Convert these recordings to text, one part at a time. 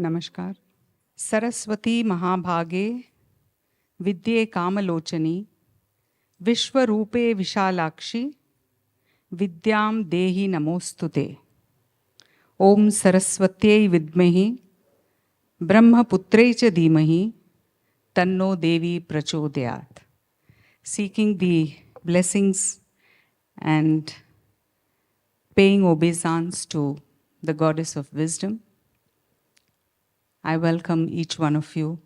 नमस्कार. सरस्वती महाभागे विद्ये कामलोचनी विश्वरूपे विशालाक्षी विद्यां देहि नमोस्तुते. ओम सरस्वत्यै विद्महि ब्रह्मपुत्रै च धीमहि तन्नो देवी प्रचोदयात्. Seeking the blessings and paying obeisance to the goddess of wisdom, I welcome each one of you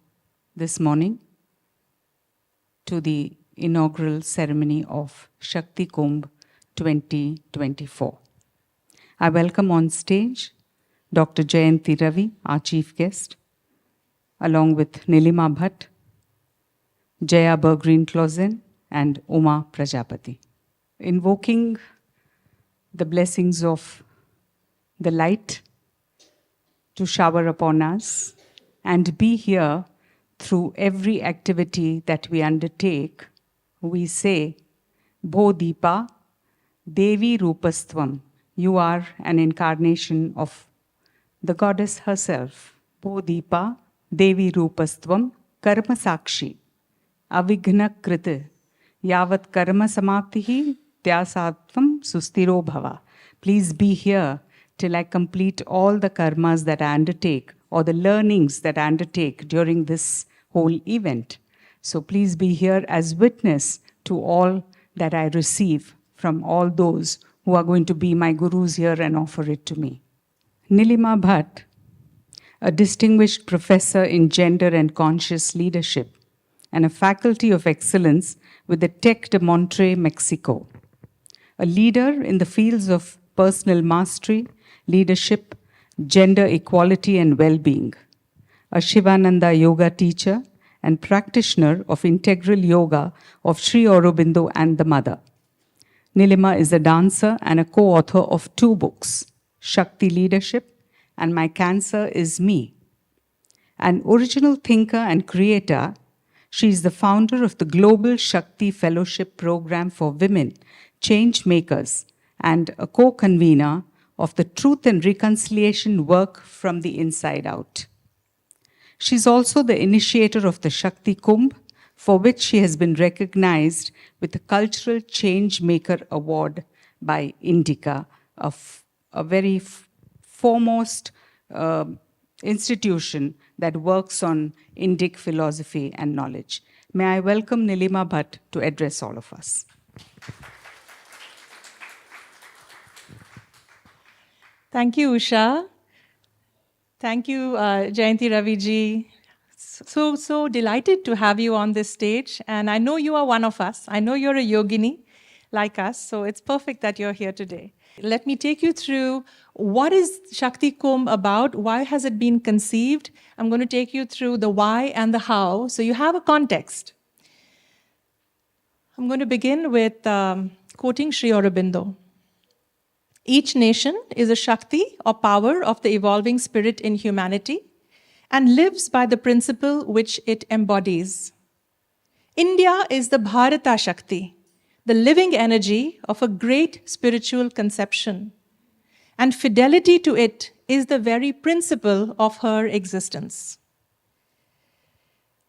this morning to the inaugural ceremony of Shakti Kumbh 2024. I welcome on stage Dr. Jayanti Ravi, our chief guest, along with Nilima Bhat, Jaya Bergreen-Clausen, and Uma Prajapati. Invoking the blessings of the light to shower upon us and be here through every activity that we undertake, we say, Bodhipa Devi Rupastvam. You are an incarnation of the goddess herself. Bodhipa Devi Rupastvam Karma Sakshi Avighna Krita Yavat Karma Samaptihi Tyasatvam Sustiro Bhava. Please be here till I complete all the karmas that I undertake or the learnings that I undertake during this whole event. So please be here as witness to all that I receive from all those who are going to be my gurus here and offer it to me. Nilima Bhat, a distinguished professor in gender and conscious leadership and a faculty of excellence with the Tec de Monterrey, Mexico. A leader in the fields of personal mastery, leadership, gender equality and well-being. A Shivananda yoga teacher and practitioner of integral yoga of Sri Aurobindo and the Mother. Nilima is a dancer and a co-author of 2 books, Shakti Leadership and My Cancer is Me. An original thinker and creator, she is the founder of the Global Shakti Fellowship Program for Women, Change Makers, and a co-convener of the Truth and Reconciliation Work from the Inside Out. She's also the initiator of the Shakti Kumbh, for which she has been recognized with the Cultural Change Maker Award by Indica, a very foremost institution that works on Indic philosophy and knowledge. May I welcome Nilima Bhat to address all of us. Thank you, Usha. Thank you, Jayanti Ravi ji. So delighted to have you on this stage. And I know you are one of us. I know you're a yogini like us. So it's perfect that you're here today. Let me take you through what is Shakti Kumbh about? Why has it been conceived? I'm going to take you through the why and the how, so you have a context. I'm going to begin with quoting Sri Aurobindo. Each nation is a Shakti or power of the evolving spirit in humanity and lives by the principle which it embodies. India is the Bharata Shakti, the living energy of a great spiritual conception, and fidelity to it is the very principle of her existence.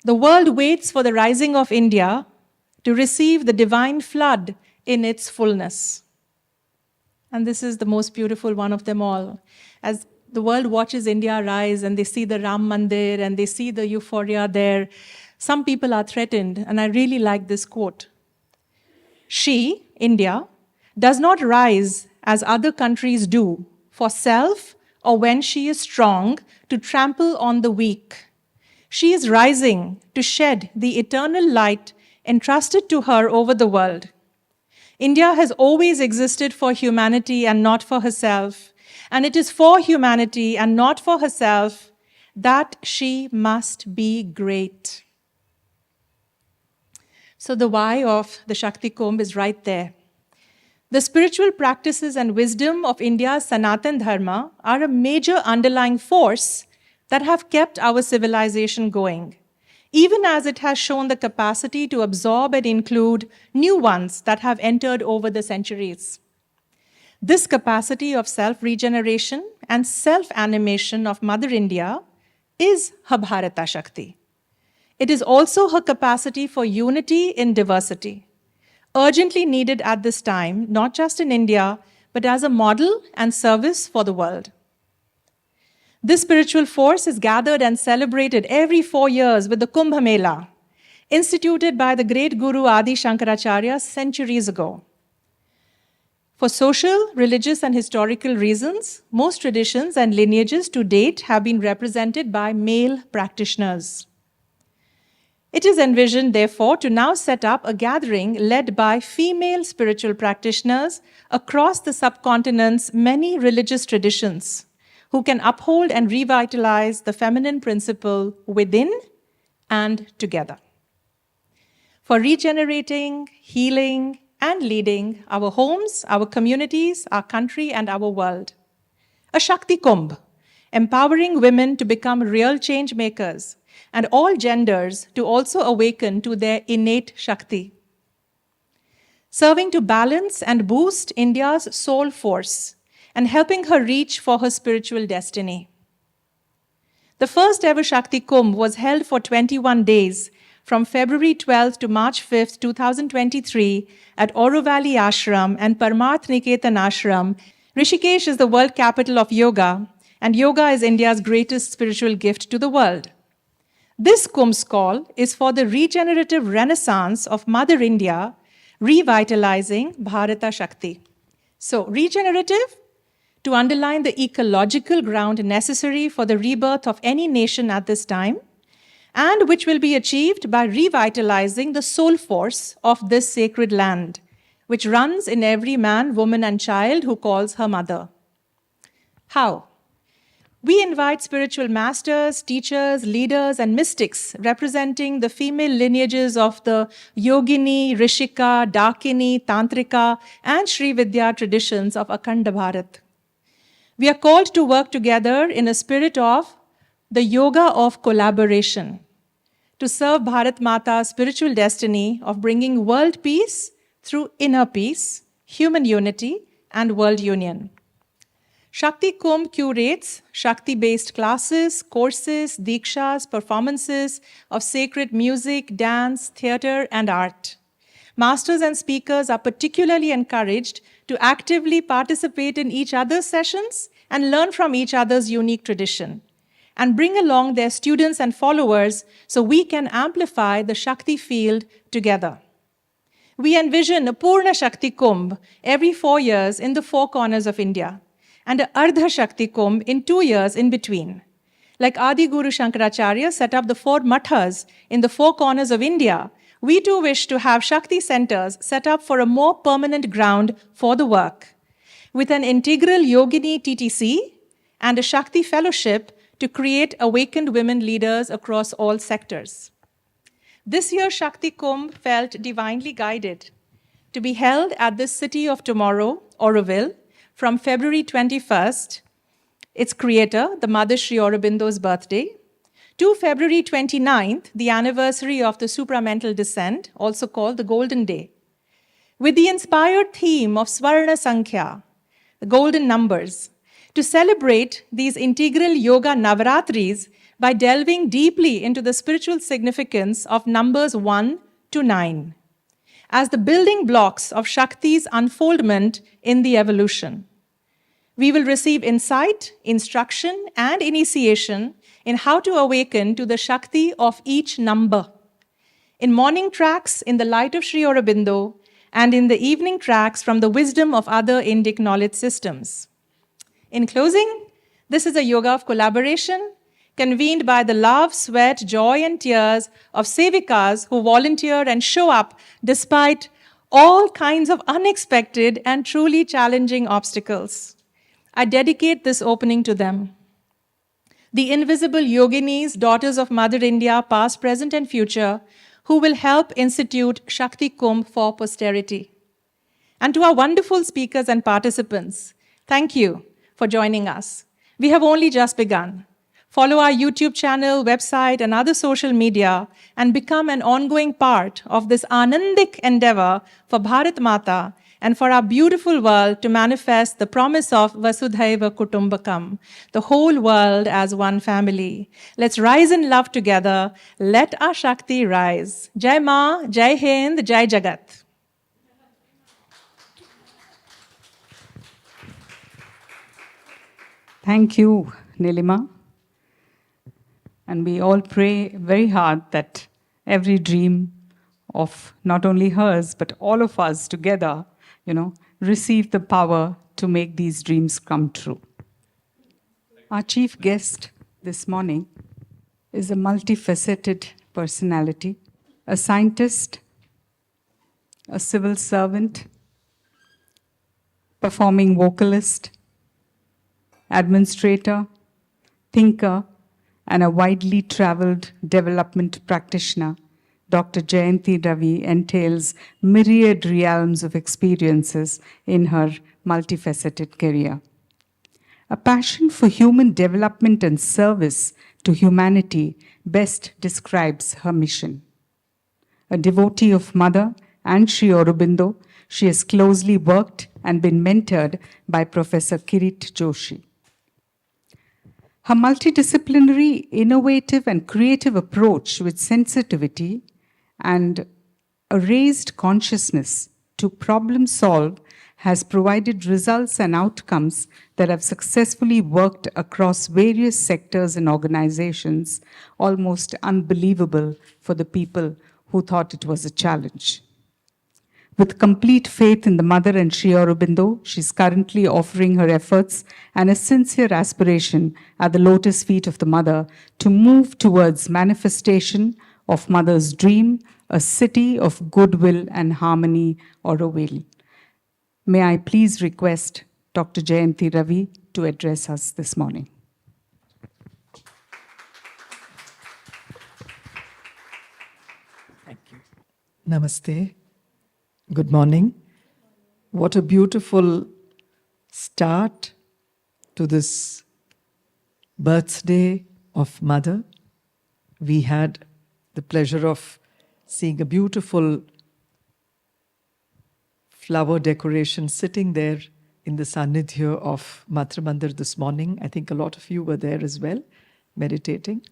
The world waits for the rising of India to receive the divine flood in its fullness. And this is the most beautiful one of them all. As the world watches India rise and they see the Ram Mandir and they see the euphoria there, some people are threatened. And I really like this quote. She, India, does not rise as other countries do for self or when she is strong to trample on the weak. She is rising to shed the eternal light entrusted to her over the world. India has always existed for humanity and not for herself, and it is for humanity and not for herself that she must be great. So the why of the Shakti Kumbh is right there. The spiritual practices and wisdom of India's Sanatan Dharma are a major underlying force that have kept our civilization going, even as it has shown the capacity to absorb and include new ones that have entered over the centuries. This capacity of self-regeneration and self-animation of Mother India is her Bharata Shakti. It is also her capacity for unity in diversity, urgently needed at this time, not just in India, but as a model and service for the world. This spiritual force is gathered and celebrated every 4 years with the Kumbh Mela, instituted by the great Guru Adi Shankaracharya centuries ago. For social, religious, and historical reasons, most traditions and lineages to date have been represented by male practitioners. It is envisioned, therefore, to now set up a gathering led by female spiritual practitioners across the subcontinent's many religious traditions, who can uphold and revitalize the feminine principle within and together. For regenerating, healing, and leading our homes, our communities, our country, and our world. A Shakti Kumbh, empowering women to become real change makers, and all genders to also awaken to their innate Shakti. Serving to balance and boost India's soul force, and helping her reach for her spiritual destiny. The first ever Shakti Kumbh was held for 21 days from February 12th to March 5th, 2023 at Auroville Ashram and Parmarth Niketan Ashram. Rishikesh is the world capital of yoga, and yoga is India's greatest spiritual gift to the world. This Kumbh's call is for the regenerative renaissance of Mother India, revitalizing Bharata Shakti. So, regenerative, to underline the ecological ground necessary for the rebirth of any nation at this time, and which will be achieved by revitalizing the soul force of this sacred land, which runs in every man, woman, and child who calls her mother. How? We invite spiritual masters, teachers, leaders, and mystics representing the female lineages of the Yogini, Rishika, Dakini, Tantrika, and Sri Vidya traditions of Akhanda Bharat. We are called to work together in a spirit of the yoga of collaboration, to serve Bharat Mata's spiritual destiny of bringing world peace through inner peace, human unity, and world union. Shakti Kumbh curates Shakti-based classes, courses, dikshas, performances of sacred music, dance, theatre, and art. Masters and speakers are particularly encouraged to actively participate in each other's sessions and learn from each other's unique tradition, and bring along their students and followers so we can amplify the Shakti field together. We envision a Purna Shakti Kumbh every 4 years in the 4 corners of India, and a Ardha Shakti Kumbh in 2 years in between. Like Adi Guru Shankaracharya set up the 4 mathas in the 4 corners of India, we too wish to have Shakti centers set up for a more permanent ground for the work, with an integral Yogini TTC and a Shakti fellowship to create awakened women leaders across all sectors. This year, Shakti Kumbh felt divinely guided to be held at this city of tomorrow, Auroville, from February 21st, its creator, the Mother Sri Aurobindo's birthday, to February 29th, the anniversary of the supramental descent, also called the Golden Day, with the inspired theme of Swarna Sankhya, the golden numbers, to celebrate these integral yoga Navaratris by delving deeply into the spiritual significance of numbers 1 to 9 as the building blocks of Shakti's unfoldment in the evolution. We will receive insight, instruction, and initiation in how to awaken to the Shakti of each number. In morning tracks in the light of Sri Aurobindo, and in the evening tracks from the wisdom of other Indic knowledge systems. In closing, this is a yoga of collaboration convened by the love, sweat, joy, and tears of sevikas who volunteer and show up despite all kinds of unexpected and truly challenging obstacles. I dedicate this opening to them. The invisible yoginis, daughters of Mother India, past, present, and future, who will help institute Shakti Kumbh for posterity. And to our wonderful speakers and participants, thank you for joining us. We have only just begun. Follow our YouTube channel, website, and other social media, and become an ongoing part of this Anandic endeavor for Bharat Mata and for our beautiful world to manifest the promise of Vasudhaiva Kutumbakam, the whole world as one family. Let's rise in love together. Let our Shakti rise. Jai Ma, Jai Hind, Jai Jagat. Thank you, Nilima. And we all pray very hard that every dream of not only hers, but all of us together, receive the power to make these dreams come true. Our chief guest this morning is a multifaceted personality, a scientist, a civil servant, performing vocalist, administrator, thinker, and a widely traveled development practitioner. Dr. Jayanti Ravi entails myriad realms of experiences in her multifaceted career. A passion for human development and service to humanity best describes her mission. A devotee of Mother and Sri Aurobindo, she has closely worked and been mentored by Professor Kirit Joshi. Her multidisciplinary, innovative, and creative approach with sensitivity and a raised consciousness to problem solve has provided results and outcomes that have successfully worked across various sectors and organizations, almost unbelievable for the people who thought it was a challenge. With complete faith in the Mother and Sri Aurobindo, she's currently offering her efforts and a sincere aspiration at the lotus feet of the Mother to move towards manifestation of Mother's dream, a city of goodwill and harmony, Auroville. May I please request Dr. Jayanti Ravi to address us this morning. Thank you. Namaste. Good morning. What a beautiful start to this birthday of Mother. We had the pleasure of seeing a beautiful flower decoration sitting there in the Sannidhya of Matra Mandir this morning. I think a lot of you were there as well, meditating.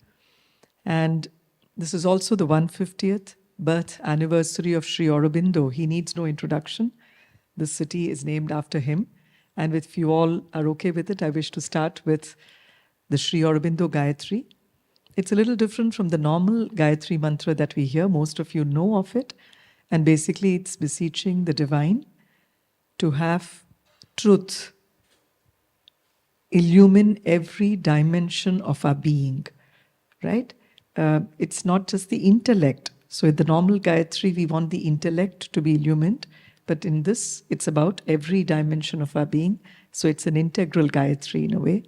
And this is also the 150th birth anniversary of Sri Aurobindo. He needs no introduction. The city is named after him. And if you all are okay with it, I wish to start with the Sri Aurobindo Gayatri. It's a little different from the normal Gayatri mantra that we hear. Most of you know of it. And basically it's beseeching the divine to have truth illumine every dimension of our being, right? It's not just the intellect. So in the normal Gayatri, we want the intellect to be illumined. But in this, it's about every dimension of our being. So it's an integral Gayatri in a way.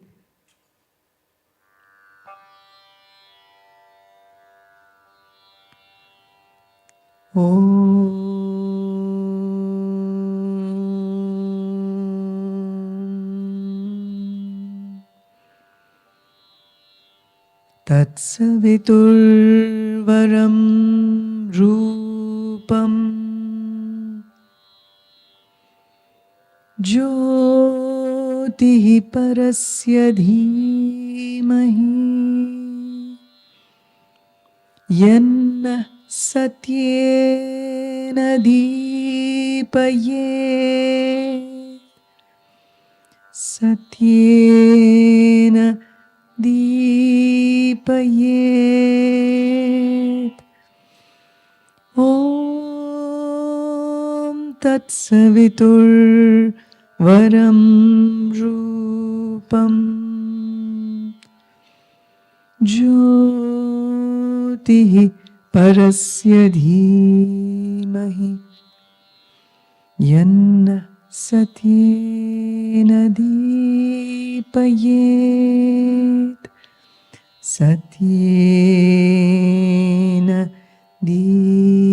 Tatsaviturvaram Rupam Jyotihi Parasya Dhimahi Yanna Satyena Deepayet Satyena Deepayet Om Tatsavitur Varam Rupam Jyotihi Parasya Dhimahi Yanna Satyena Deepayet Satyena Deepayet.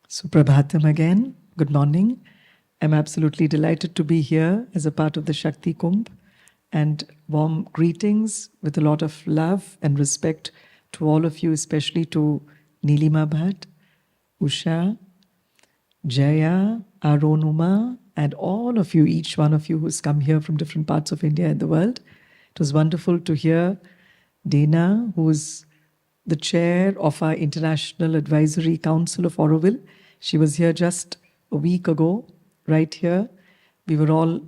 Suprabhatam again. Good morning. I'm absolutely delighted to be here as a part of the Shakti Kumbh. and warm greetings with a lot of love and respect to all of you, especially to Nilima Bhat, Usha, Jaya, Aronuma, and all of you, each one of you who's come here from different parts of India and the world. It was wonderful to hear Dana, who's the chair of our International Advisory Council of Auroville. She was here just a week ago, right here. We were all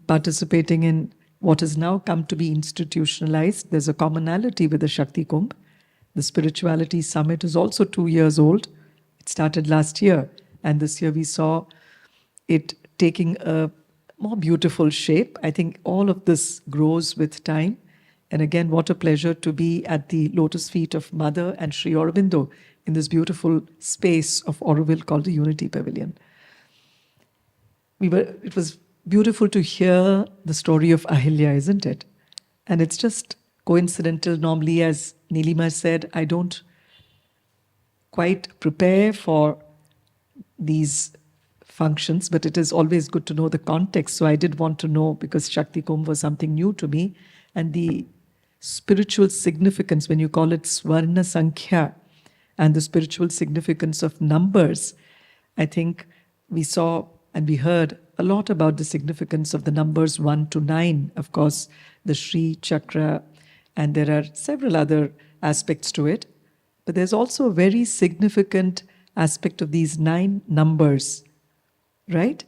participating in what has now come to be institutionalized. There's a commonality with the Shakti Kumbh. The Spirituality Summit is also 2 years old. It started last year, and this year we saw it taking a more beautiful shape. I think all of this grows with time. And again, what a pleasure to be at the lotus feet of Mother and Sri Aurobindo in this beautiful space of Auroville called the Unity Pavilion. It was beautiful to hear the story of Ahilya, isn't it? And it's just coincidental. Normally, as Nilima said, I don't quite prepare for these functions, but it is always good to know the context. So I did want to know, because Shakti Kumbh was something new to me, and the spiritual significance, when you call it Swarna Sankhya, and the spiritual significance of numbers. I think we saw and we heard a lot about the significance of the numbers 1 to 9, of course, the Shri Chakra, and there are several other aspects to it. But there's also a very significant aspect of these 9 numbers, right?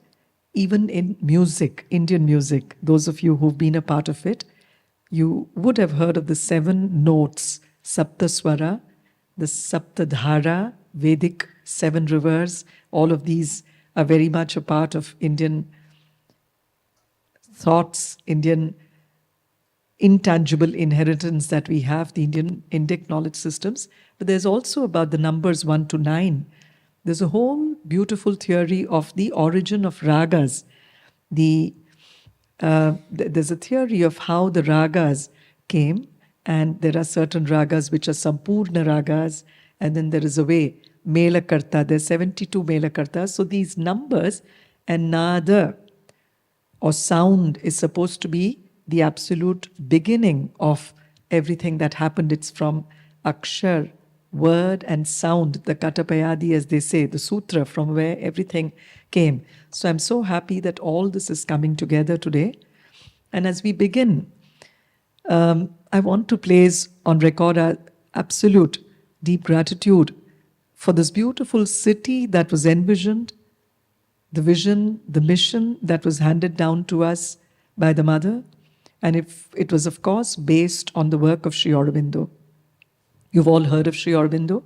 Even in music, Indian music, those of you who've been a part of it, you would have heard of the 7 notes, Saptaswara, the Saptadhara, Vedic 7 rivers. All of these are very much a part of Indian thoughts, Indian intangible inheritance that we have, the Indian Indic knowledge systems. But there's also about the numbers 1 to 9. There's a whole beautiful theory of the origin of ragas. There's a theory of how the ragas came, and there are certain ragas which are Sampurna ragas, and then there is a way, Melakarta, there's 72 Melakartas. So these numbers and nada or sound is supposed to be the absolute beginning of everything that happened. It's from Akshar, word and sound, the Katapayadi as they say, the sutra from where everything came. So I'm so happy that all this is coming together today. And as we begin, I want to place on record our absolute deep gratitude for this beautiful city that was envisioned, the vision, the mission that was handed down to us by the Mother. And it was, of course, based on the work of Sri Aurobindo. You've all heard of Sri Aurobindo.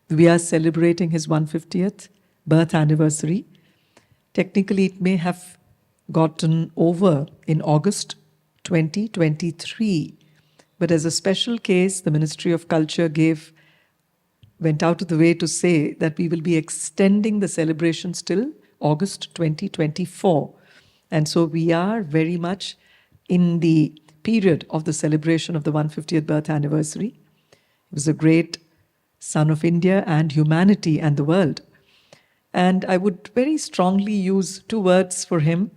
We are celebrating his 150th birth anniversary. Technically, it may have gotten over in August 2023. But as a special case, the Ministry of Culture went out of the way to say that we will be extending the celebrations till August 2024. And so we are very much in the period of the celebration of the 150th birth anniversary. He was a great son of India and humanity and the world. And I would very strongly use 2 words for him.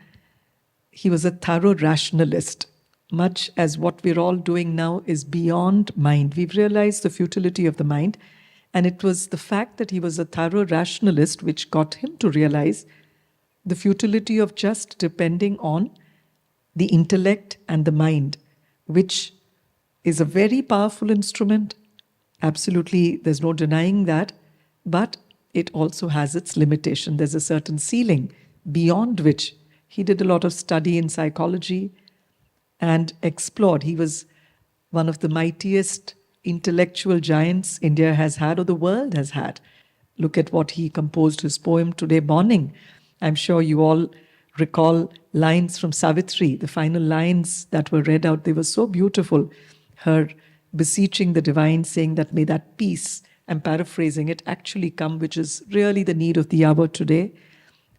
He was a thorough rationalist. Much as what we're all doing now is beyond mind. We've realized the futility of the mind. And it was the fact that he was a thorough rationalist which got him to realize the futility of just depending on the intellect and the mind, which is a very powerful instrument. Absolutely, there's no denying that. But it also has its limitation. There's a certain ceiling beyond which he did a lot of study in psychology and explored. He was one of the mightiest intellectual giants India has had, or the world has had. Look at what he composed, his poem Today Morning. I'm sure you all recall lines from Savitri, the final lines that were read out. They were so beautiful. Her beseeching the divine, saying that may that peace, I'm paraphrasing it, actually come, which is really the need of the hour today,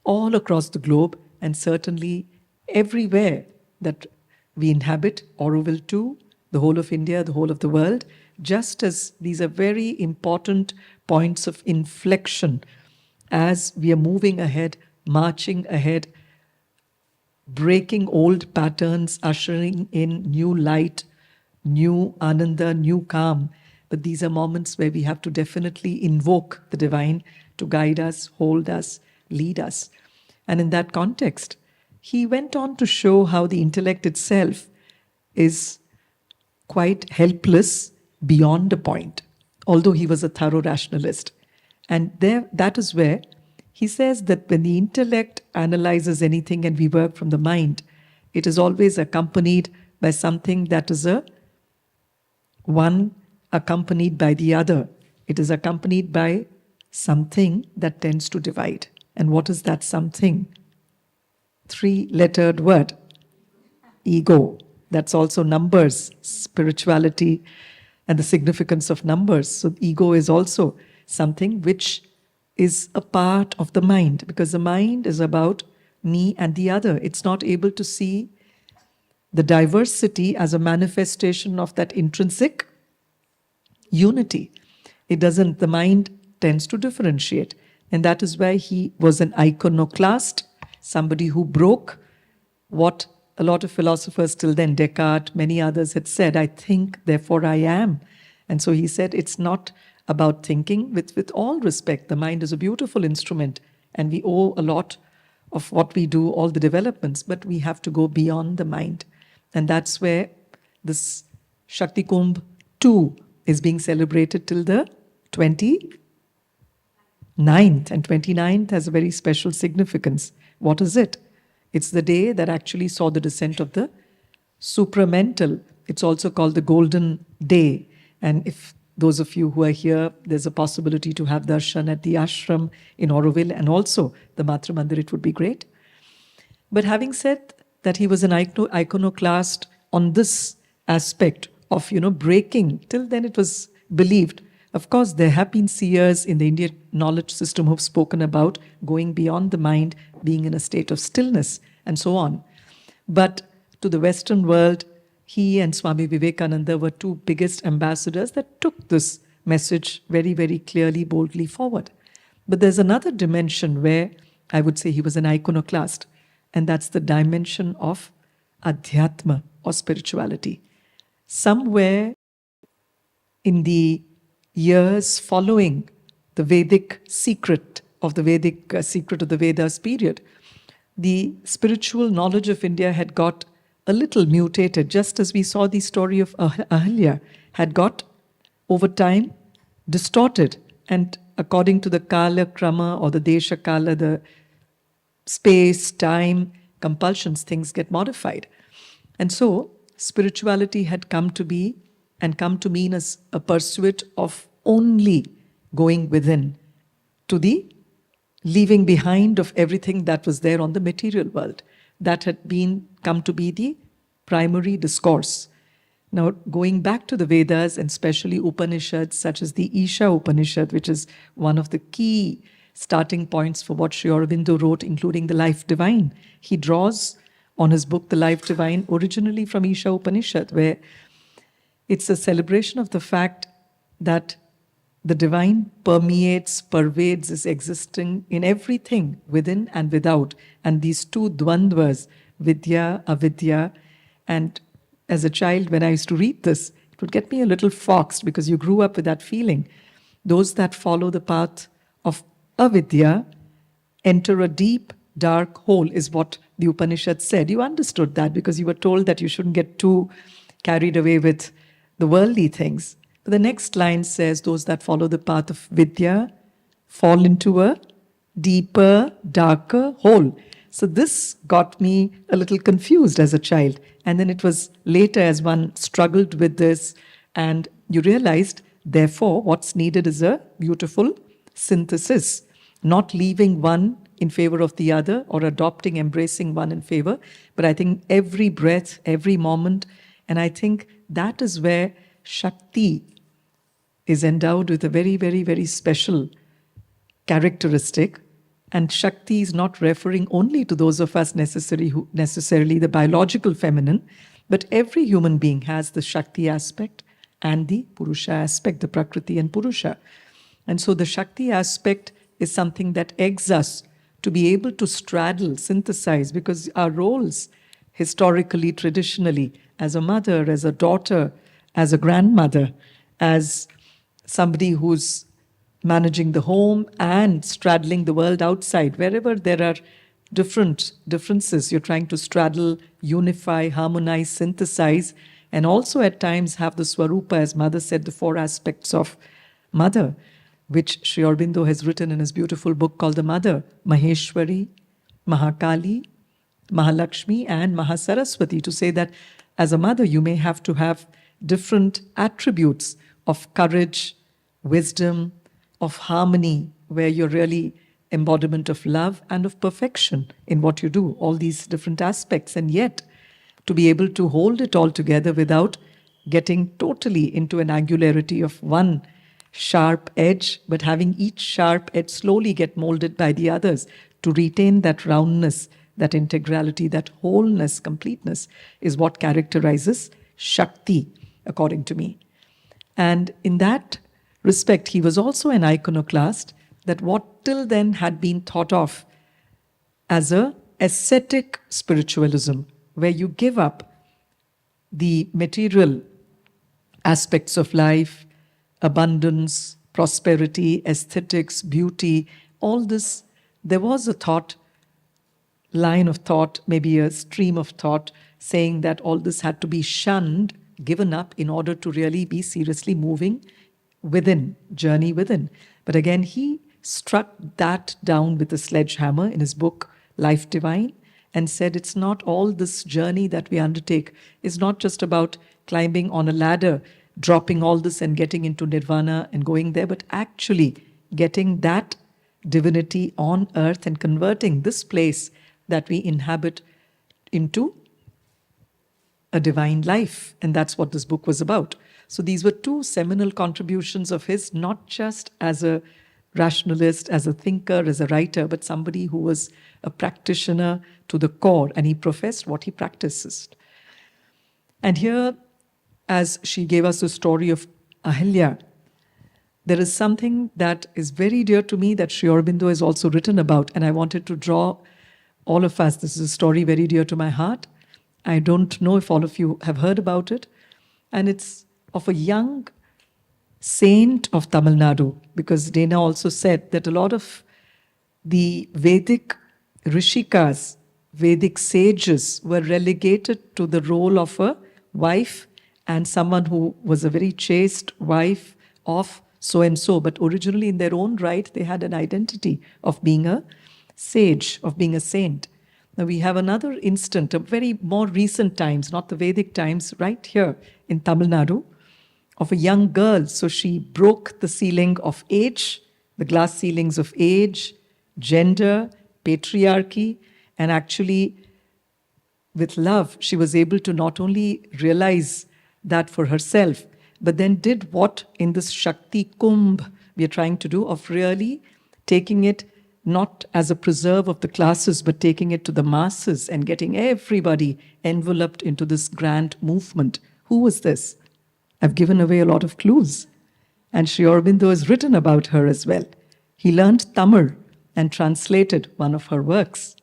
all across the globe, and certainly everywhere that we inhabit, Auroville too, the whole of India, the whole of the world, just as these are very important points of inflection as we are moving ahead, marching ahead breaking old patterns, ushering in new light, new ananda, new calm. But these are moments where we have to definitely invoke the divine to guide us, hold us, lead us. And in that context, he went on to show how the intellect itself is quite helpless beyond a point, although he was a thorough rationalist. And there, that is where he says that when the intellect analyzes anything and we work from the mind, it is always accompanied by something that is a one accompanied by the other. It is accompanied by something that tends to divide. And what is that something? Three-lettered word. Ego. That's also numbers, spirituality, and the significance of numbers. So ego is also something which is a part of the mind, because the mind is about me and the other. It's not able to see the diversity as a manifestation of that intrinsic unity. It doesn't, the mind tends to differentiate. And that is why he was an iconoclast, somebody who broke what a lot of philosophers till then, Descartes, many others had said, I think, therefore I am. And so he said, it's not about thinking. With all respect, the mind is a beautiful instrument and we owe a lot of what we do, all the developments, but we have to go beyond the mind. And that's where this Shakti Kumbh 2 is being celebrated till the 29th. And 29th has a very special significance. What is it? It's the day that actually saw the descent of the supramental. It's also called the Golden Day. And if those of you who are here, there's a possibility to have darshan at the ashram in Auroville and also the Matra Mandir, it would be great. But having said that he was an iconoclast on this aspect of, breaking, till then it was believed. Of course, there have been seers in the Indian knowledge system who've spoken about going beyond the mind, being in a state of stillness, and so on. But to the Western world, he and Swami Vivekananda were two biggest ambassadors that took this message very, very clearly, boldly forward. But there's another dimension where I would say he was an iconoclast, and that's the dimension of adhyatma or spirituality. Somewhere in the years following the Vedic secret of the Vedas period, the spiritual knowledge of India had got a little mutated, just as we saw the story of Ahalya had got over time distorted, and according to the Kala Krama or the Desha Kala, the space, time, compulsions, things get modified. And so spirituality had come to be and come to mean as a pursuit of only going within, to the leaving behind of everything that was there on the material world. That had come to be the primary discourse. Now, going back to the Vedas and especially Upanishads such as the Isha Upanishad, which is one of the key starting points for what Sri Aurobindo wrote, including the Life Divine. He draws on his book, The Life Divine, originally from Isha Upanishad, where it's a celebration of the fact that the divine permeates, pervades, is existing in everything, within and without. And these two dvandvas, vidya, avidya, and as a child, when I used to read this, it would get me a little foxed because you grew up with that feeling. Those that follow the path of avidya enter a deep, dark hole, is what the Upanishad said. You understood that because you were told that you shouldn't get too carried away with the worldly things. But the next line says, those that follow the path of vidya fall into a deeper, darker hole. So this got me a little confused as a child. And then it was later as one struggled with this and you realized, therefore, what's needed is a beautiful synthesis, not leaving one in favor of the other or adopting, embracing one in favor. But I think every breath, every moment, and I think that is where Shakti is endowed with a very, very, very special characteristic. And Shakti is not referring only to those of us necessarily the biological feminine, but every human being has the Shakti aspect and the Purusha aspect, the Prakriti and Purusha. And so the Shakti aspect is something that eggs us to be able to straddle, synthesize, because our roles historically, traditionally, as a mother, as a daughter, as a grandmother, as somebody who's managing the home and straddling the world outside, wherever there are differences, you're trying to straddle, unify, harmonize, synthesize, and also at times have the Swarupa, as Mother said, the 4 aspects of Mother, which Sri Aurobindo has written in his beautiful book called The Mother, Maheshwari, Mahakali, Mahalakshmi, and Mahasaraswati, to say that as a mother, you may have to have different attributes of courage, wisdom, of harmony, where you're really embodiment of love and of perfection in what you do, all these different aspects, and yet to be able to hold it all together without getting totally into an angularity of one sharp edge, but having each sharp edge slowly get molded by the others to retain that roundness, that integrality, that wholeness, completeness is what characterizes Shakti, according to me. And in that respect, he was also an iconoclast, that what till then had been thought of as a ascetic spiritualism, where you give up the material aspects of life, abundance, prosperity, aesthetics, beauty, all this. There was a thought, line of thought, maybe a stream of thought, saying that all this had to be shunned, given up, in order to really be seriously moving within, journey within. But again, he struck that down with a sledgehammer in his book, Life Divine, and said it's not all this journey that we undertake is not just about climbing on a ladder, dropping all this and getting into nirvana and going there, but actually getting that divinity on earth and converting this place that we inhabit into a divine life. And that's what this book was about. So these were 2 seminal contributions of his, not just as a rationalist, as a thinker, as a writer, but somebody who was a practitioner to the core, and he professed what he practices. And here, as she gave us the story of Ahilya, there is something that is very dear to me that Sri Aurobindo has also written about, and I wanted to draw all of us. This is a story very dear to my heart. I don't know if all of you have heard about it, and it's of a young saint of Tamil Nadu, because Dana also said that a lot of the Vedic Rishikas, Vedic sages, were relegated to the role of a wife and someone who was a very chaste wife of so-and-so, but originally in their own right, they had an identity of being a sage, of being a saint. Now we have another instant, a very more recent times, not the Vedic times, right here in Tamil Nadu, of a young girl. So she broke the ceiling of age, the glass ceilings of age, gender, patriarchy, and actually with love, she was able to not only realize that for herself, but then did what in this Shakti Kumbh we are trying to do, of really taking it not as a preserve of the classes, but taking it to the masses and getting everybody enveloped into this grand movement. Who was this? I've given away a lot of clues. And Sri Aurobindo has written about her as well. He learned Tamil and translated one of her works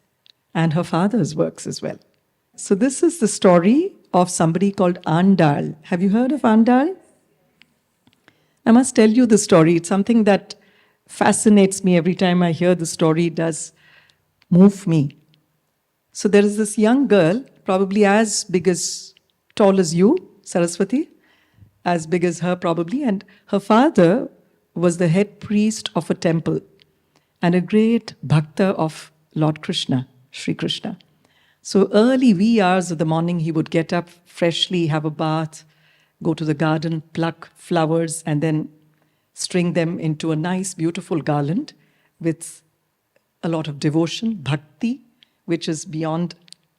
and her father's works as well. So this is the story of somebody called Andal. Have you heard of Andal? I must tell you the story. It's something that fascinates me every time I hear the story. It does move me. So there is this young girl, probably as big as, tall as you, Saraswati, as big as her probably, and her father was the head priest of a temple and a great bhakta of Lord Krishna, Sri Krishna. So early wee hours of the morning, he would get up freshly, have a bath, go to the garden, pluck flowers, and then string them into a nice, beautiful garland with a lot of devotion, bhakti, which is beyond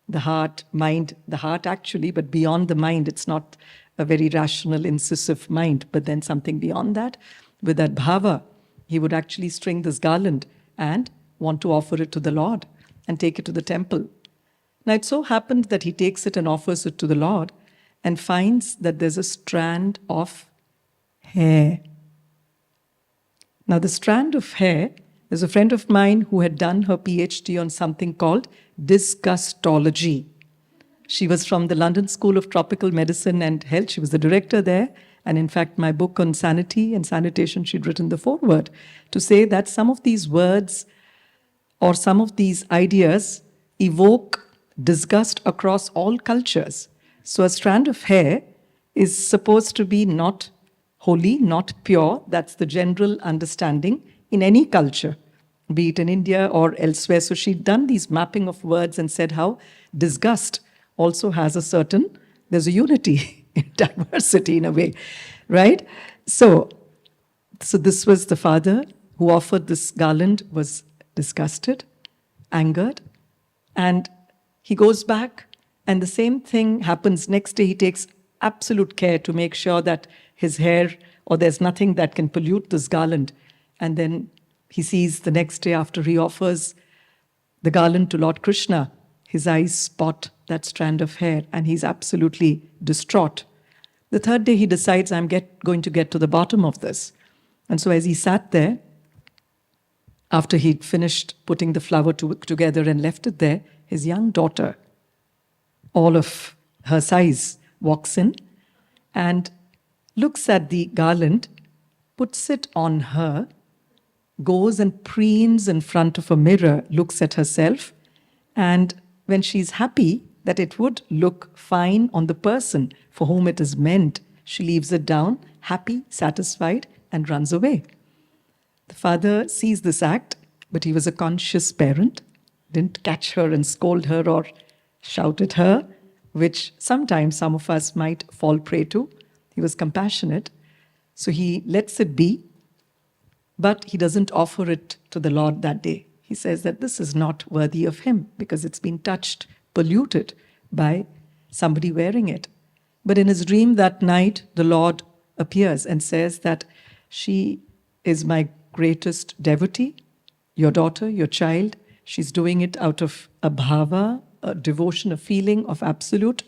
the heart, mind, the heart actually, but beyond the mind. It's not a very rational, incisive mind, but then something beyond that. With that bhava, he would actually string this garland and want to offer it to the Lord and take it to the temple. Now, it so happened that he takes it and offers it to the Lord and finds that there's a strand of hair. Now, the strand of hair There's a friend of mine who had done her PhD on something called disgustology. She was from the London School of Tropical Medicine and Health. She was the director there. And in fact, my book on sanity and sanitation, she'd written the foreword to say that some of these words or some of these ideas evoke disgust across all cultures. So a strand of hair is supposed to be not holy, not pure. That's the general understanding in any culture, be it in India or elsewhere. So she'd done these mapping of words and said how disgust also has a certain, there's a unity in diversity in a way, right? So this was the father who offered this garland, was disgusted, angered, and he goes back, and the same thing happens next day. He takes absolute care to make sure that his hair, or there's nothing that can pollute this garland. And then he sees the next day after he offers the garland to Lord Krishna, his eyes spot that strand of hair, and he's absolutely distraught. The third day he decides, I'm going to get to the bottom of this. And so as he sat there, after he'd finished putting the flower together and left it there, his young daughter, all of her size, walks in and looks at the garland, puts it on her, goes and preens in front of a mirror, looks at herself, and when she's happy that it would look fine on the person for whom it is meant, she leaves it down, happy, satisfied, and runs away. The father sees this act, but he was a conscious parent, didn't catch her and scold her or shout at her, which sometimes some of us might fall prey to. He was compassionate, so he lets it be, but he doesn't offer it to the Lord that day. He says that this is not worthy of him because it's been touched, polluted by somebody wearing it. But in his dream that night, the Lord appears and says that she is my greatest devotee, your daughter, your child. She's doing it out of a bhava, a devotion, a feeling of absolute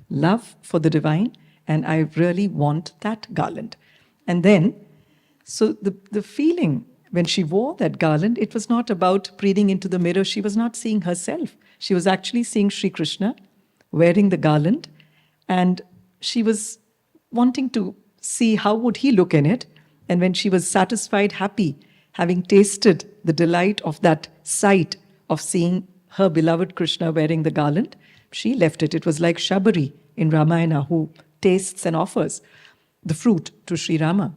love for the divine, and I really want that garland. And then, so the feeling when she wore that garland, it was not about preening into the mirror. She was not seeing herself. She was actually seeing Sri Krishna wearing the garland, and she was wanting to see how would he look in it. And when she was satisfied, happy, having tasted the delight of that sight of seeing her beloved Krishna wearing the garland, she left it. It was like Shabari in Ramayana, who tastes and offers the fruit to Sri Rama.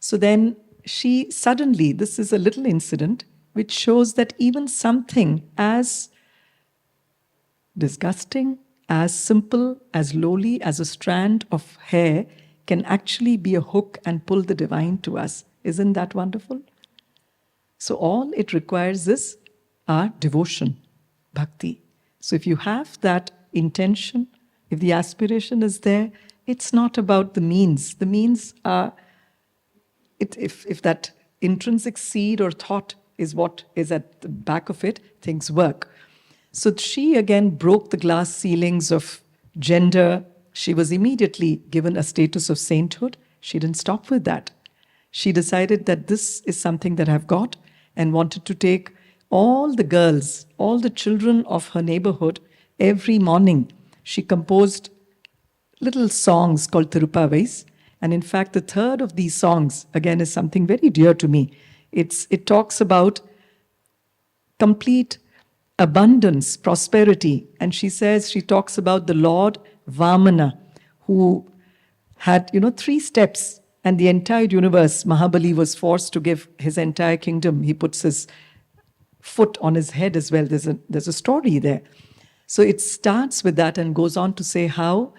So then she suddenly, this is a little incident which shows that even something as disgusting, as simple, as lowly as a strand of hair can actually be a hook and pull the divine to us. Isn't that wonderful? So all it requires is our devotion, bhakti. So if you have that intention, if the aspiration is there, it's not about the means. The means are, if that intrinsic seed or thought is what is at the back of it, things work. So she again broke the glass ceilings of gender. She was immediately given a status of sainthood. She didn't stop with that. She decided that this is something that I've got, and wanted to take all the girls, all the children of her neighborhood. Every morning she composed little songs called Tirupavais. And in fact, the third of these songs, again, is something very dear to me. It talks about complete abundance, prosperity. And she talks about the Lord Vamana, who had, 3 steps, and the entire universe, Mahabali was forced to give his entire kingdom. He puts his foot on his head as well. There's a story there. So it starts with that and goes on to say how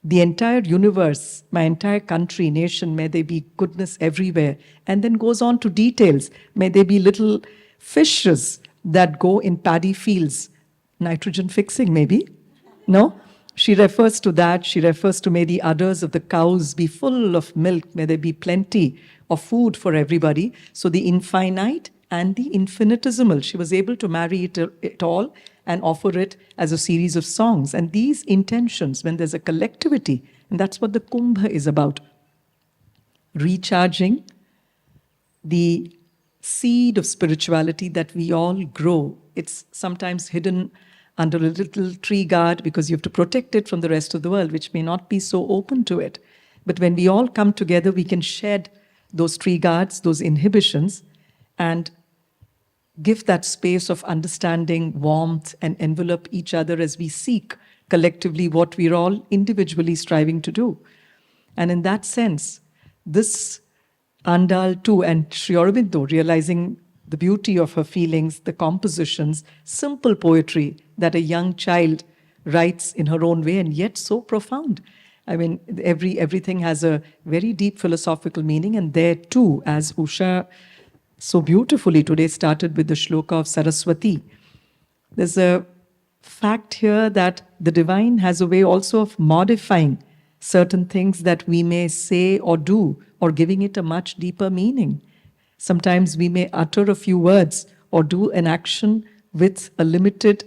the entire universe, my entire country, nation, may there be goodness everywhere. And then goes on to details. May there be little fishes that go in paddy fields. Nitrogen fixing, maybe? No? She refers to that. She refers to may the udders of the cows be full of milk. May there be plenty of food for everybody. So the infinite and the infinitesimal, she was able to marry it all and offer it as a series of songs. And these intentions, when there's a collectivity, and that's what the Kumbh is about, recharging the seed of spirituality that we all grow. It's sometimes hidden under a little tree guard because you have to protect it from the rest of the world, which may not be so open to it. But when we all come together, we can shed those tree guards, those inhibitions, and give that space of understanding, warmth, and envelop each other as we seek collectively what we're all individually striving to do. And in that sense, this Andal too, and Sri Aurobindo, realizing the beauty of her feelings, the compositions, simple poetry that a young child writes in her own way, and yet so profound. I mean, everything has a very deep philosophical meaning, and there too, as Usha so beautifully today started with the shloka of Saraswati, there's a fact here that the divine has a way also of modifying certain things that we may say or do, or giving it a much deeper meaning. Sometimes we may utter a few words or do an action with a limited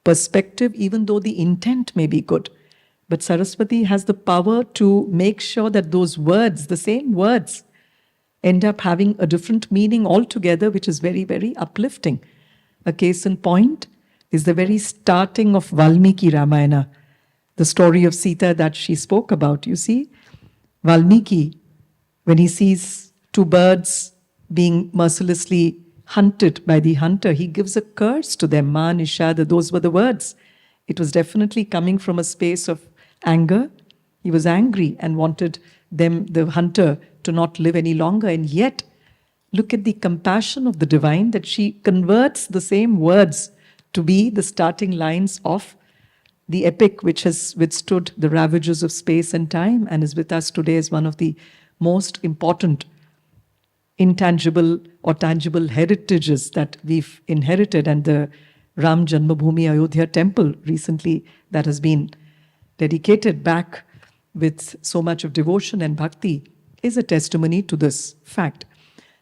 perspective, even though the intent may be good. But Saraswati has the power to make sure that those words, the same words, end up having a different meaning altogether, which is very, very uplifting. A case in point is the very starting of Valmiki Ramayana, the story of Sita that she spoke about. You see, Valmiki, when he sees two birds being mercilessly hunted by the hunter, he gives a curse to them, Ma Nishada. Those were the words. It was definitely coming from a space of anger. He was angry and wanted them, the hunter, to not live any longer. And yet, look at the compassion of the divine, that she converts the same words to be the starting lines of the epic which has withstood the ravages of space and time and is with us today as one of the most important intangible or tangible heritages that we've inherited. And the Ram Janmabhoomi Ayodhya temple recently that has been dedicated back with so much of devotion and bhakti is a testimony to this fact.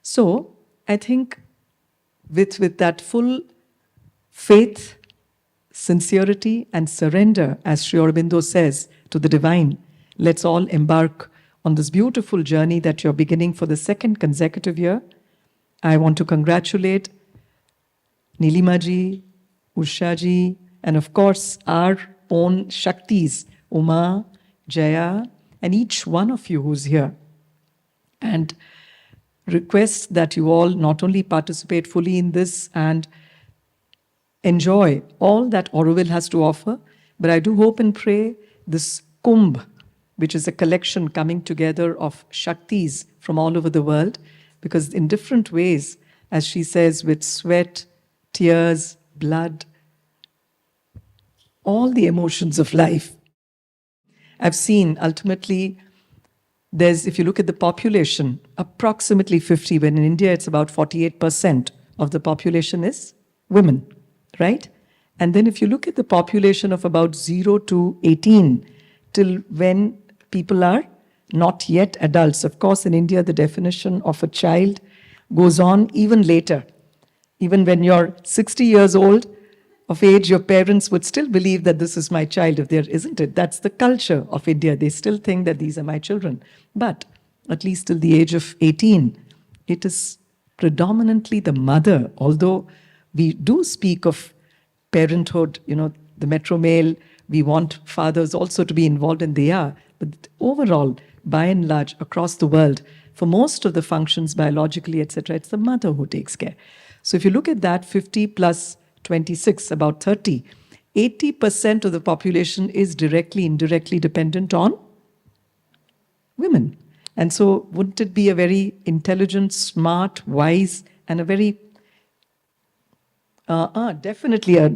So I think with that full faith, sincerity and surrender, as Sri Aurobindo says, to the divine, let's all embark on this beautiful journey that you're beginning for the second consecutive year. I want to congratulate Nilima ji, Usha ji, and of course our own Shaktis, Uma, Jaya, and each one of you who's here. And request that you all not only participate fully in this and enjoy all that Auroville has to offer, but I do hope and pray this Kumbh, which is a collection coming together of Shaktis from all over the world, because in different ways, as she says, with sweat, tears, blood, all the emotions of life. I've seen ultimately, if you look at the population, approximately 50, when in India it's about 48% of the population is women, right? And then if you look at the population of about 0 to 18, till when people are not yet adults. Of course, in India, the definition of a child goes on even later. Even when you're 60 years old of age, your parents would still believe that this is my child, if there isn't it. That's the culture of India. They still think that these are my children. But at least till the age of 18, it is predominantly the mother, although we do speak of parenthood, the Metro Mail, we want fathers also to be involved, and they are. But overall, by and large, across the world, for most of the functions biologically, etc., it's the mother who takes care. So if you look at that, 50 plus 26, about 30, 80% of the population is directly, indirectly dependent on women. And so wouldn't it be a very intelligent, smart, wise, and a very, definitely a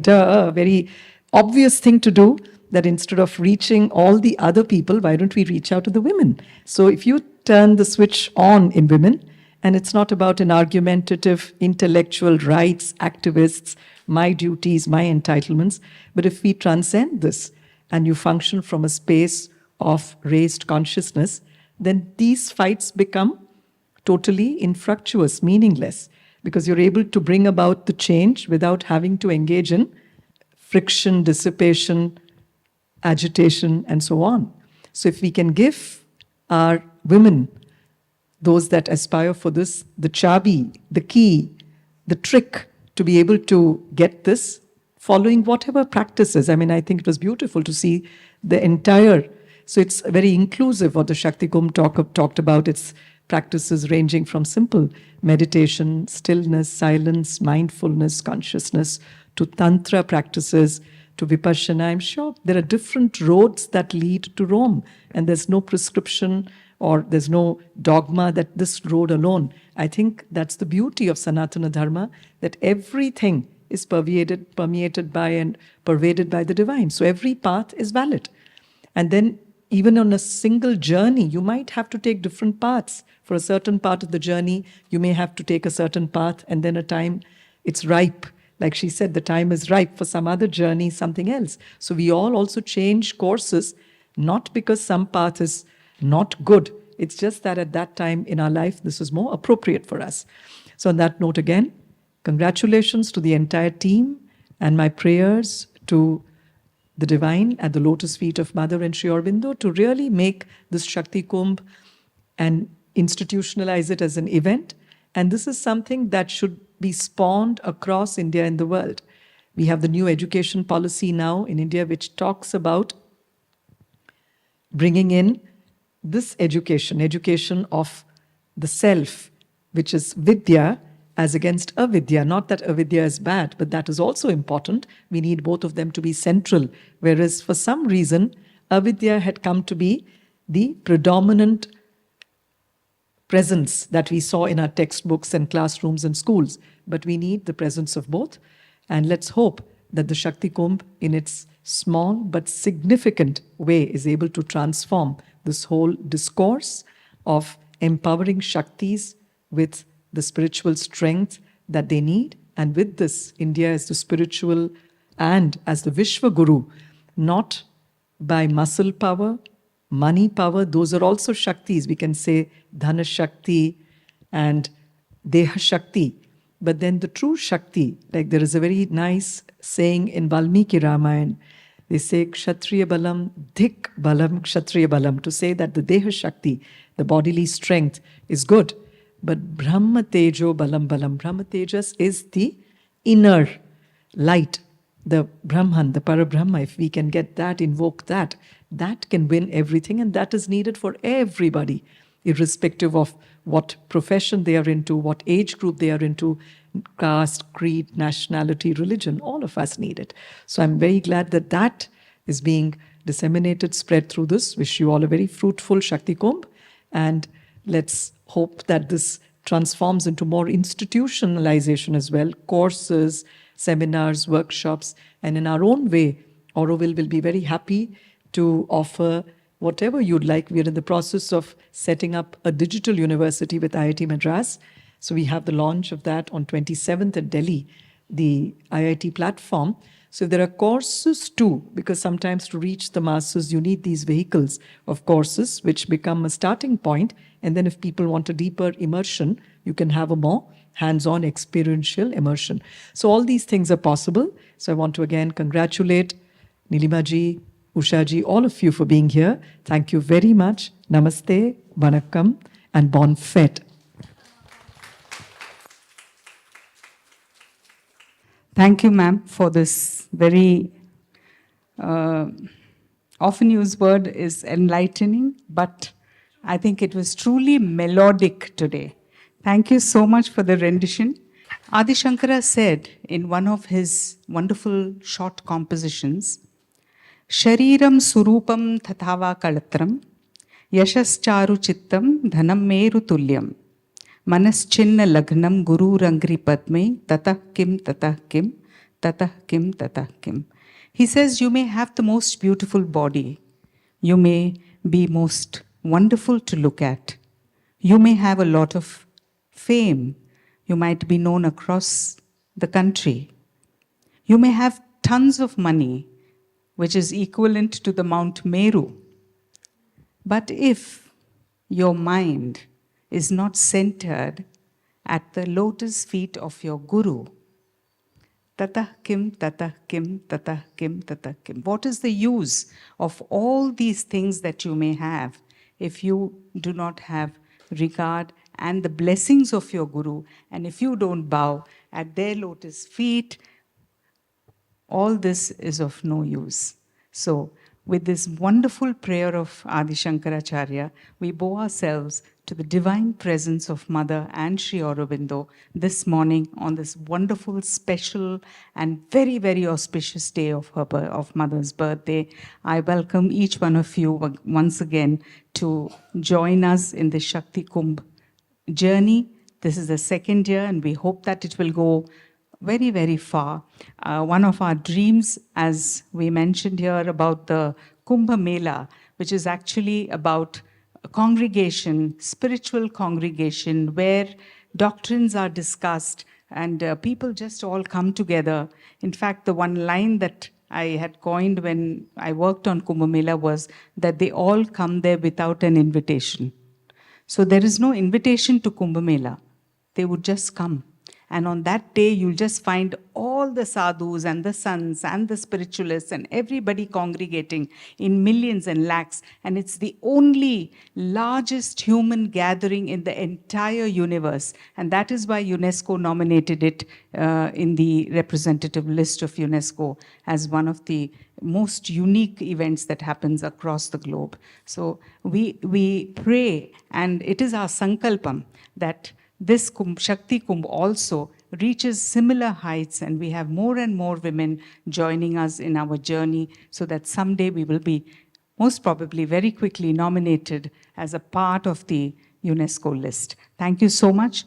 very obvious thing to do, that instead of reaching all the other people, why don't we reach out to the women? So if you turn the switch on in women, and it's not about an argumentative, intellectual rights, activists, my duties, my entitlements, but if we transcend this and you function from a space of raised consciousness, then these fights become totally infructuous, meaningless, because you're able to bring about the change without having to engage in friction, dissipation, agitation, and so on. So if we can give our women those that aspire for this, the chabi, the key, the trick to be able to get this, following whatever practices. I mean, I think it was beautiful to see the entire, so it's very inclusive what the Shakti Kumbh talked about. Its practices ranging from simple meditation, stillness, silence, mindfulness, consciousness, to tantra practices, to vipassana. I'm sure there are different roads that lead to Rome, and there's no prescription or there's no dogma that this road alone. I think that's the beauty of Sanatana Dharma, that everything is permeated by and pervaded by the divine. So every path is valid. And then even on a single journey, you might have to take different paths. For a certain part of the journey, you may have to take a certain path, and then a time it's ripe. Like she said, the time is ripe for some other journey, something else. So we all also change courses, not because some path is not good. It's just that at that time in our life, this is more appropriate for us. So on that note again, congratulations to the entire team, and my prayers to the divine at the lotus feet of Mother and Sri Aurobindo to really make this Shakti Kumbh and institutionalize it as an event. And this is something that should be spawned across India and the world. We have the new education policy now in India, which talks about bringing in this education of the self, which is vidya, as against avidya. Not that avidya is bad, but that is also important. We need both of them to be central. Whereas for some reason, avidya had come to be the predominant presence that we saw in our textbooks and classrooms and schools. But we need the presence of both. And let's hope that the Shakti Kumbh, in its small but significant way, is able to transform this whole discourse of empowering Shaktis with the spiritual strength that they need. And with this, India as the spiritual and as the Vishwa Guru, not by muscle power, money power, those are also Shaktis. We can say Dhana Shakti and Deha Shakti. But then the true Shakti, like there is a very nice saying in Valmiki Ramayana, they say Kshatriya Balam, Dhik Balam, Kshatriya Balam, to say that the Deha Shakti, the bodily strength, is good. But Brahma Tejo Balam Balam, Brahma Tejas is the inner light, the Brahman, the Parabrahma. If we can get that, invoke that, that can win everything, and that is needed for everybody, irrespective of what profession they are into, what age group they are into, caste, creed, nationality, religion. All of us need it. So I'm very glad that that is being disseminated, spread through this. Wish you all a very fruitful Shakti Kumbh, and let's hope that this transforms into more institutionalization as well, courses, seminars, workshops, and in our own way, Auroville will be very happy to offer whatever you'd like. We are in the process of setting up a digital university with IIT Madras. So we have the launch of that on 27th at Delhi, the IIT platform. So there are courses too, because sometimes to reach the masses, you need these vehicles of courses which become a starting point. And then if people want a deeper immersion, you can have a more hands-on experiential immersion. So all these things are possible. So I want to again congratulate Nilima ji, Usha ji, all of you for being here. Thank you very much. Namaste, Vanakkam, and Bon Fête. Thank you, ma'am, for this very often used word is enlightening, but I think it was truly melodic today. Thank you so much for the rendition. Adi Shankara said in one of his wonderful short compositions, Shariram surupam tathava kalatram, yashascharu chittam dhanam meru tulyam. Manaschinna lagnam guru rangri padme tatah kim tatah kim tatah kim tatah kim. He says you may have the most beautiful body. You may be most wonderful to look at. You may have a lot of fame. You might be known across the country. You may have tons of money, which is equivalent to the Mount Meru. But if your mind is not centered at the lotus feet of your Guru, tatah kim, tatah kim, tatah kim, tatah kim. What is the use of all these things that you may have if you do not have regard, and the blessings of your Guru. And if you don't bow at their lotus feet, all this is of no use. So, with this wonderful prayer of Adi Shankaracharya, we bow ourselves to the divine presence of Mother and Sri Aurobindo this morning on this wonderful, special, and very, very auspicious day of of Mother's birthday. I welcome each one of you once again to join us in the Shakti Kumbh journey. This is the second year, and we hope that it will go very, very far. One of our dreams, as we mentioned here about the Kumbh Mela, which is actually about a congregation, spiritual congregation, where doctrines are discussed and people just all come together. In fact, the one line that I had coined when I worked on Kumbh Mela was that they all come there without an invitation. So there is no invitation to Kumbh Mela. They would just come. And on that day, you'll just find all the sadhus and the sons and the spiritualists and everybody congregating in millions and lakhs. And it's the only largest human gathering in the entire universe. And that is why UNESCO nominated it in the representative list of UNESCO as one of the most unique events that happens across the globe. So we pray, and it is our sankalpam that this Shakti Kumbh also reaches similar heights, and we have more and more women joining us in our journey, so that someday we will be most probably very quickly nominated as a part of the UNESCO list. Thank you so much